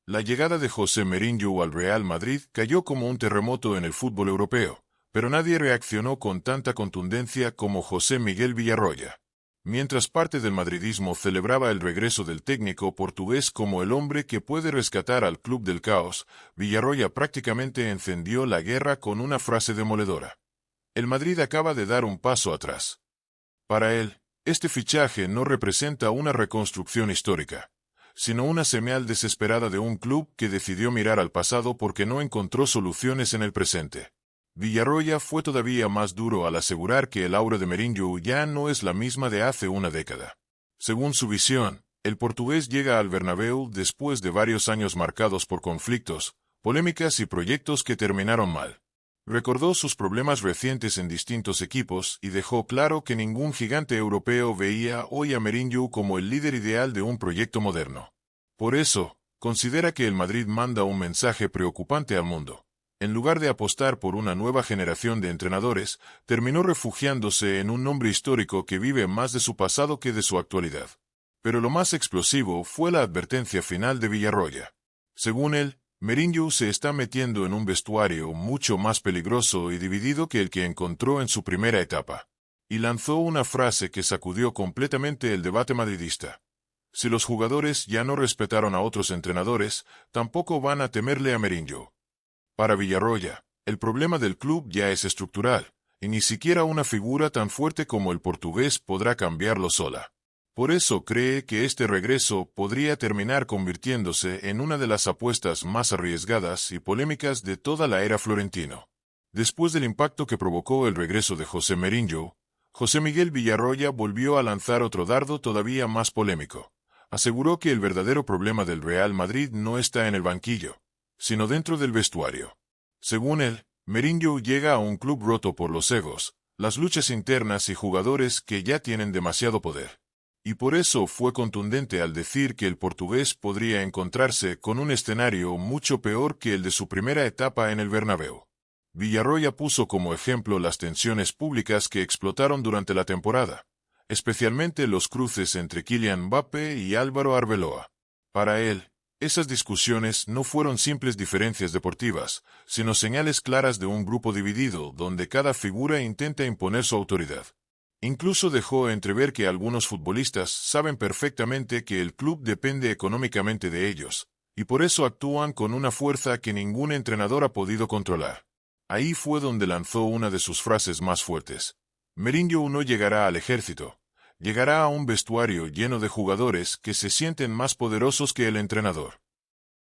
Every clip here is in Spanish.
La llegada de José Mourinho al Real Madrid cayó como un terremoto en el fútbol europeo, pero nadie reaccionó con tanta contundencia como José Miguel Villarroya. Mientras parte del madridismo celebraba el regreso del técnico portugués como el hombre que puede rescatar al club del caos, Villarroya prácticamente encendió la guerra con una frase demoledora. El Madrid acaba de dar un paso atrás. Para él, este fichaje no representa una reconstrucción histórica, sino una señal desesperada de un club que decidió mirar al pasado porque no encontró soluciones en el presente. Villarroya fue todavía más duro al asegurar que el aura de Mourinho ya no es la misma de hace una década. Según su visión, el portugués llega al Bernabéu después de varios años marcados por conflictos, polémicas y proyectos que terminaron mal. Recordó sus problemas recientes en distintos equipos y dejó claro que ningún gigante europeo veía hoy a Mourinho como el líder ideal de un proyecto moderno. Por eso, considera que el Madrid manda un mensaje preocupante al mundo. En lugar de apostar por una nueva generación de entrenadores, terminó refugiándose en un nombre histórico que vive más de su pasado que de su actualidad. Pero lo más explosivo fue la advertencia final de Villarroya. Según él, Mourinho se está metiendo en un vestuario mucho más peligroso y dividido que el que encontró en su primera etapa. Y lanzó una frase que sacudió completamente el debate madridista. Si los jugadores ya no respetaron a otros entrenadores, tampoco van a temerle a Mourinho. Para Villarroya, el problema del club ya es estructural, y ni siquiera una figura tan fuerte como el portugués podrá cambiarlo sola. Por eso cree que este regreso podría terminar convirtiéndose en una de las apuestas más arriesgadas y polémicas de toda la era florentino. Después del impacto que provocó el regreso de José Mourinho, José Miguel Villarroya volvió a lanzar otro dardo todavía más polémico. Aseguró que el verdadero problema del Real Madrid no está en el banquillo, sino dentro del vestuario. Según él, Mourinho llega a un club roto por los egos, las luchas internas y jugadores que ya tienen demasiado poder. Y por eso fue contundente al decir que el portugués podría encontrarse con un escenario mucho peor que el de su primera etapa en el Bernabéu. Villarroya puso como ejemplo las tensiones públicas que explotaron durante la temporada, especialmente los cruces entre Kylian Mbappé y Álvaro Arbeloa. Para él, esas discusiones no fueron simples diferencias deportivas, sino señales claras de un grupo dividido donde cada figura intenta imponer su autoridad. Incluso dejó entrever que algunos futbolistas saben perfectamente que el club depende económicamente de ellos, y por eso actúan con una fuerza que ningún entrenador ha podido controlar. Ahí fue donde lanzó una de sus frases más fuertes. Mourinho no llegará al ejército. Llegará a un vestuario lleno de jugadores que se sienten más poderosos que el entrenador.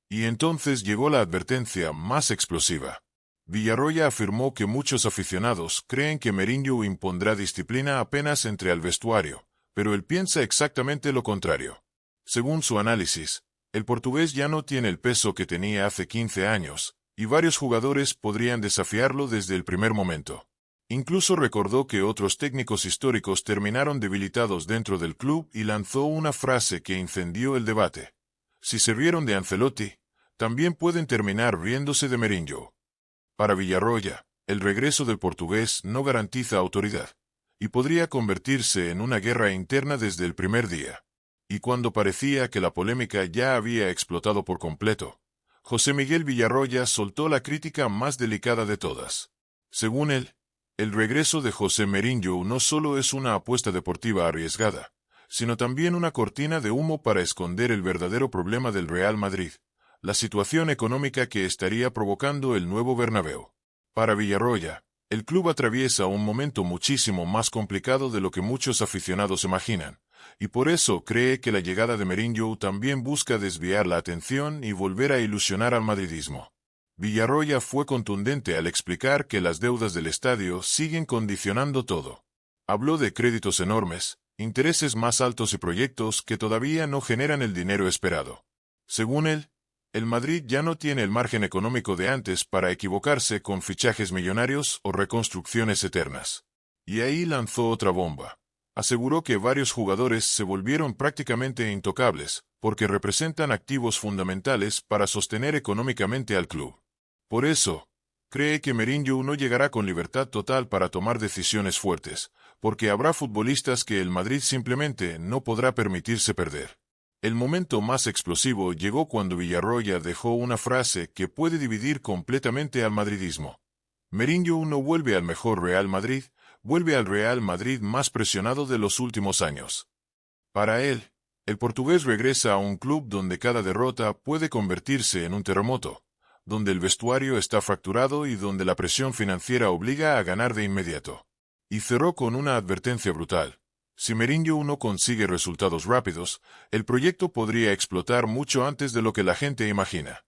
Y entonces llegó la advertencia más explosiva. Villarroya afirmó que muchos aficionados creen que Mourinho impondrá disciplina apenas entre al vestuario, pero él piensa exactamente lo contrario. Según su análisis, el portugués ya no tiene el peso que tenía hace 15 años, y varios jugadores podrían desafiarlo desde el primer momento. Incluso recordó que otros técnicos históricos terminaron debilitados dentro del club y lanzó una frase que incendió el debate. Si se rieron de Ancelotti, también pueden terminar riéndose de Mourinho. Para Villarroya, el regreso del portugués no garantiza autoridad, y podría convertirse en una guerra interna desde el primer día. Y cuando parecía que la polémica ya había explotado por completo, José Miguel Villarroya soltó la crítica más delicada de todas. Según él, el regreso de José Mourinho no solo es una apuesta deportiva arriesgada, sino también una cortina de humo para esconder el verdadero problema del Real Madrid, la situación económica que estaría provocando el nuevo Bernabéu. Para Villarroya, el club atraviesa un momento muchísimo más complicado de lo que muchos aficionados imaginan, y por eso cree que la llegada de Mourinho también busca desviar la atención y volver a ilusionar al madridismo. Villarroya fue contundente al explicar que las deudas del estadio siguen condicionando todo. Habló de créditos enormes, intereses más altos y proyectos que todavía no generan el dinero esperado. Según él, el Madrid ya no tiene el margen económico de antes para equivocarse con fichajes millonarios o reconstrucciones eternas. Y ahí lanzó otra bomba. Aseguró que varios jugadores se volvieron prácticamente intocables, porque representan activos fundamentales para sostener económicamente al club. Por eso, cree que Mourinho no llegará con libertad total para tomar decisiones fuertes, porque habrá futbolistas que el Madrid simplemente no podrá permitirse perder. El momento más explosivo llegó cuando Villarroya dejó una frase que puede dividir completamente al madridismo. Mourinho no vuelve al mejor Real Madrid, vuelve al Real Madrid más presionado de los últimos años. Para él, el portugués regresa a un club donde cada derrota puede convertirse en un terremoto, donde el vestuario está fracturado y donde la presión financiera obliga a ganar de inmediato. Y cerró con una advertencia brutal. Si Mourinho no consigue resultados rápidos, el proyecto podría explotar mucho antes de lo que la gente imagina.